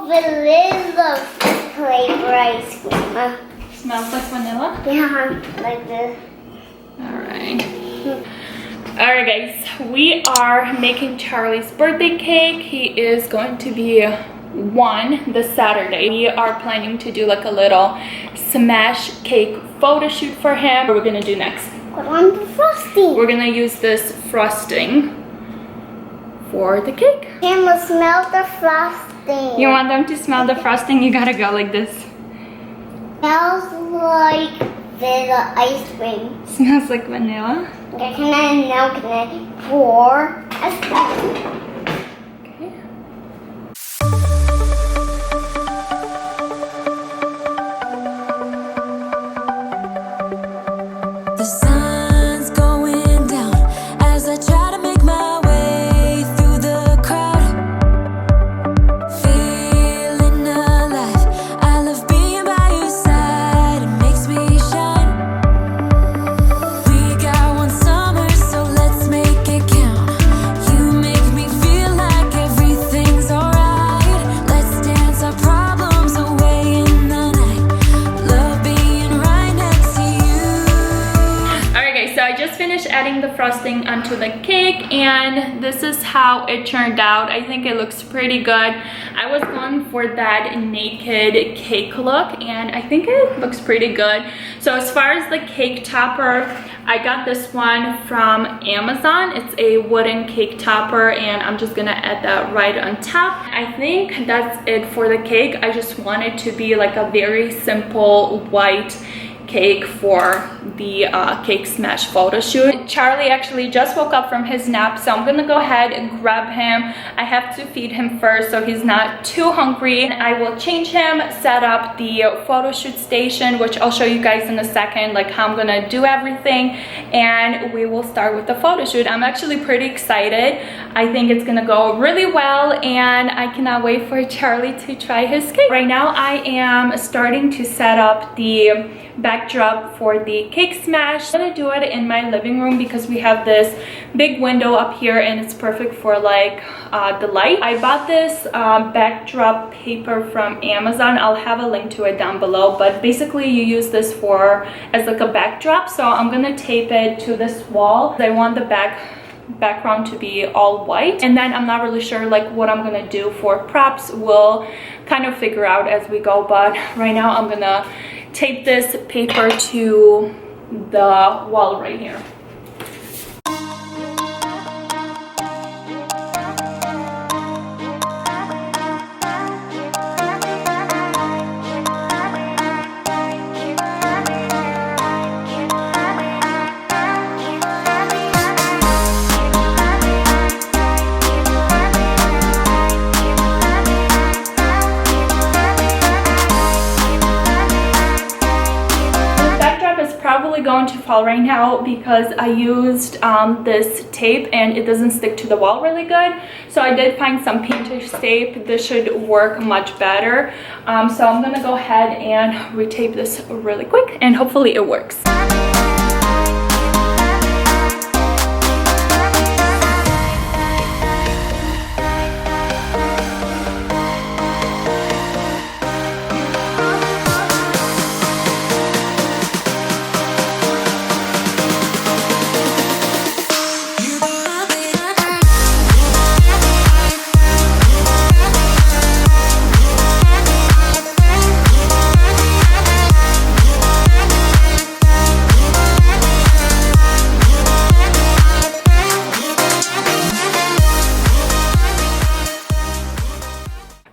vanilla flavor ice cream. Smells like vanilla? Yeah, like this. Alright. Alright guys, we are making Charlie's birthday cake. He is going to be 1 this Saturday. We are planning to do like a little smash cake photo shoot for him. What we're gonna do next? Put on the frosting. We're gonna use this frosting for the cake. Camera, smell the frosting. You want them to smell the frosting? You gotta go like this. Smells like vanilla ice cream. Smells like vanilla. Okay, can I pour ice cream? Okay. The sun's going down as I try to make my way through the crowd. Feeling alive, I love being by your side, it makes me shine. We got one summer, so let's make it count. You make me feel like everything's alright. Let's dance our problems away in the night. Love being right next to you. Alright guys, so I just finished adding the frosting onto the cake and this is how it turned out. I think it looks pretty good. I was going for that naked cake look and I think it looks pretty good. So as far as the cake topper, I got this one from Amazon. It's a wooden cake topper and I'm just gonna add that right on top. I think that's it for the cake. I just want it to be like a very simple white cake for the cake smash photo shoot. Charlie actually just woke up from his nap, so I'm gonna go ahead and grab him. I have to feed him first so he's not too hungry. I will change him, set up the photo shoot station, which I'll show you guys in a second, like how I'm gonna do everything, and we will start with the photo shoot. I'm actually pretty excited. I think it's gonna go really well and I cannot wait for Charlie to try his cake. Right now I am starting to set up the backdrop for the cake smash. I'm gonna do it in my living room because we have this big window up here and it's perfect for like the light. I bought this backdrop paper from Amazon. I'll have a link to it down below, but basically you use this for as like a backdrop. So I'm gonna tape it to this wall. I want the background to be all white, and then I'm not really sure like what I'm gonna do for props. We'll kind of figure out as we go, but right now I'm gonna tape this paper to the wall right here. Going to fall right now because I used this tape and it doesn't stick to the wall really good, so I did find some painter's tape. This should work much better, so I'm gonna go ahead and retape this really quick and hopefully it works.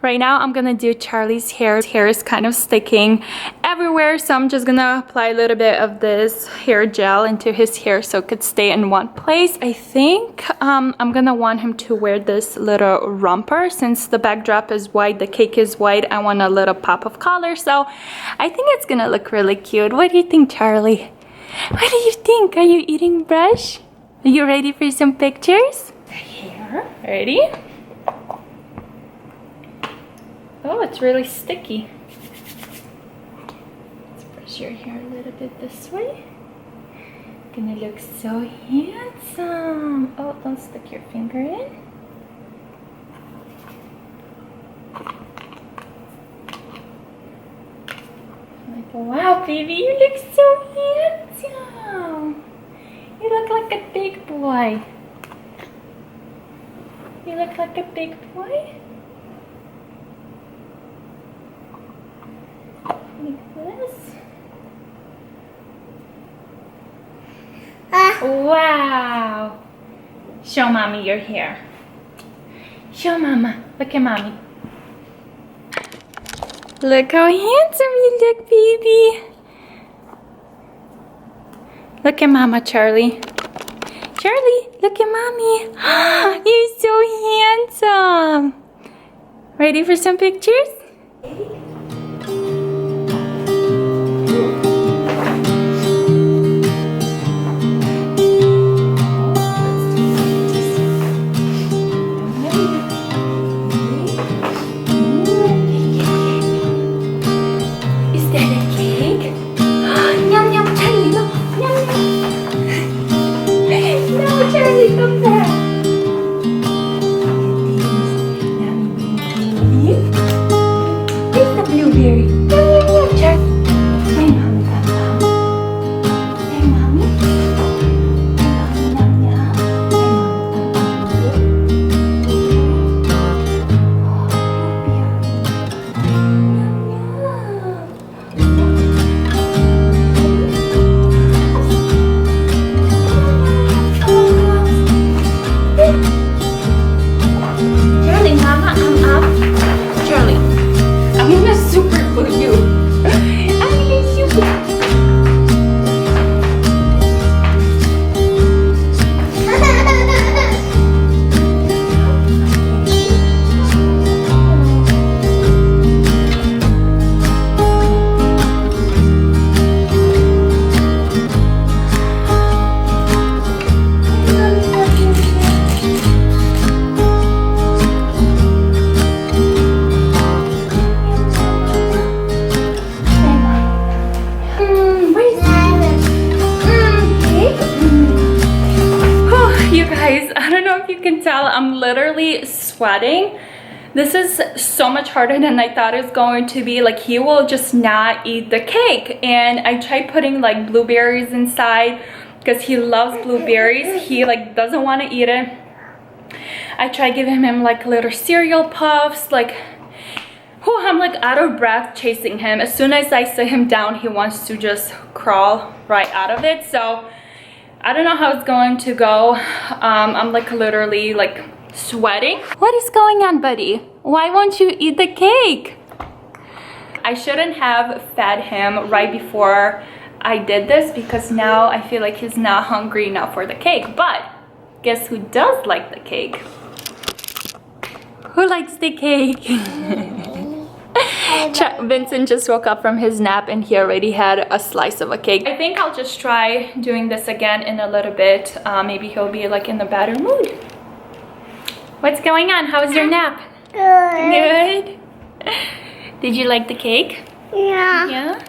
Right now I'm gonna do Charlie's hair. His hair is kind of sticking everywhere, so I'm just gonna apply a little bit of this hair gel into his hair so it could stay in one place. I think I'm gonna want him to wear this little romper. Since the backdrop is white, the cake is white, I want a little pop of color, so I think it's gonna look really cute. What do you think, Charlie? What do you think? Are you eating brush? Are you ready for some pictures? Here, ready? Oh, it's really sticky. Let's brush your hair a little bit this way. Gonna look so handsome. Oh, don't stick your finger in. Wow, baby, you look so handsome. You look like a big boy. You look like a big boy. Like this. Wow. Show mommy your hair. Show mama. Look at mommy. Look how handsome you look, baby. Look at mama, Charlie. Charlie, look at mommy. You're so handsome. Ready for some pictures? I'm literally sweating. This is so much harder than I thought it was going to be. Like, he will just not eat the cake, and I tried putting like blueberries inside because he loves blueberries. He like doesn't want to eat it. I tried giving him like little cereal puffs. Like, I'm like out of breath chasing him. As soon as I sit him down, he wants to just crawl right out of it. So I don't know how it's going to go. I'm like literally like sweating. What is going on, buddy? Why won't you eat the cake? I shouldn't have fed him right before I did this because now I feel like he's not hungry enough for the cake. But guess who does like the cake? Who likes the cake? Vincent just woke up from his nap and he already had a slice of a cake. I think I'll just try doing this again in a little bit. Maybe he'll be like in the better mood. What's going on? How was your nap? Good. Good? Did you like the cake? Yeah. Yeah?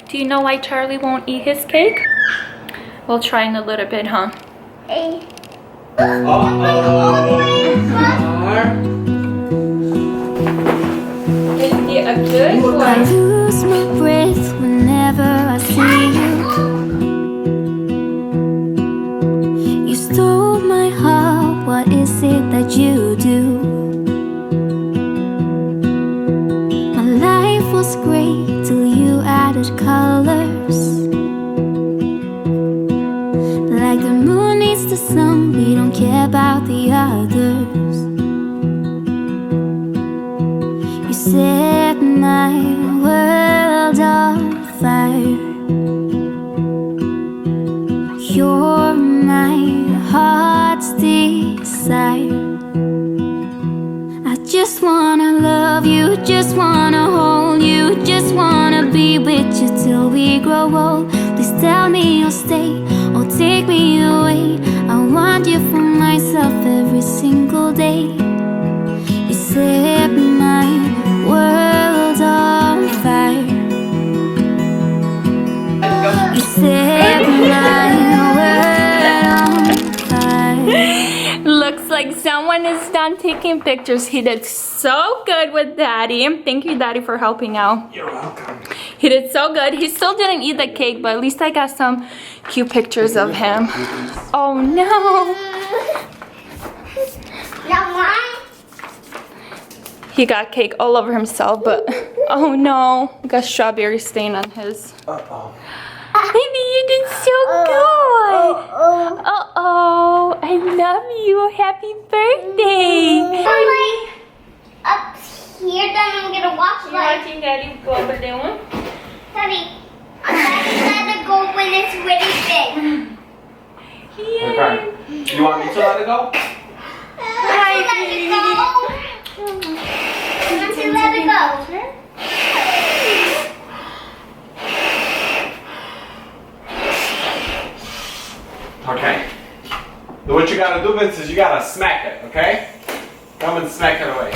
Do you know why Charlie won't eat his cake? We'll try in a little bit, huh? A good I one. lose my breath whenever I see you. You stole my heart, what is it that you do? My life was great till you added colors. Like the moon needs the sun, we don't care about the others. You set my world on fire. You're my heart's desire. I just wanna love you, just wanna hold you, just wanna be with you till we grow old. Please tell me you'll stay or take me away. I want you for myself every single day. You set my world on fire. You set my world on fire. Looks like someone is done taking pictures. He did so good with Daddy. Thank you, Daddy, for helping out. You're welcome. He did so good. He still didn't eat the cake, but at least I got some cute pictures of him. Oh no. Now mine. He got cake all over himself, but oh no. Got strawberry stain on his. Uh-oh. Baby, you did so good. Uh-oh. I love you. Happy birthday. I'm like up here, then I'm gonna watch like. Watching Daddy go over there one. Daddy, I'm gonna let it go when it's really big. Okay. You want me to let it go? Let it go. Want to let it go. Okay. What you gotta do, Vince, is you gotta smack it, okay? Come and smack it away.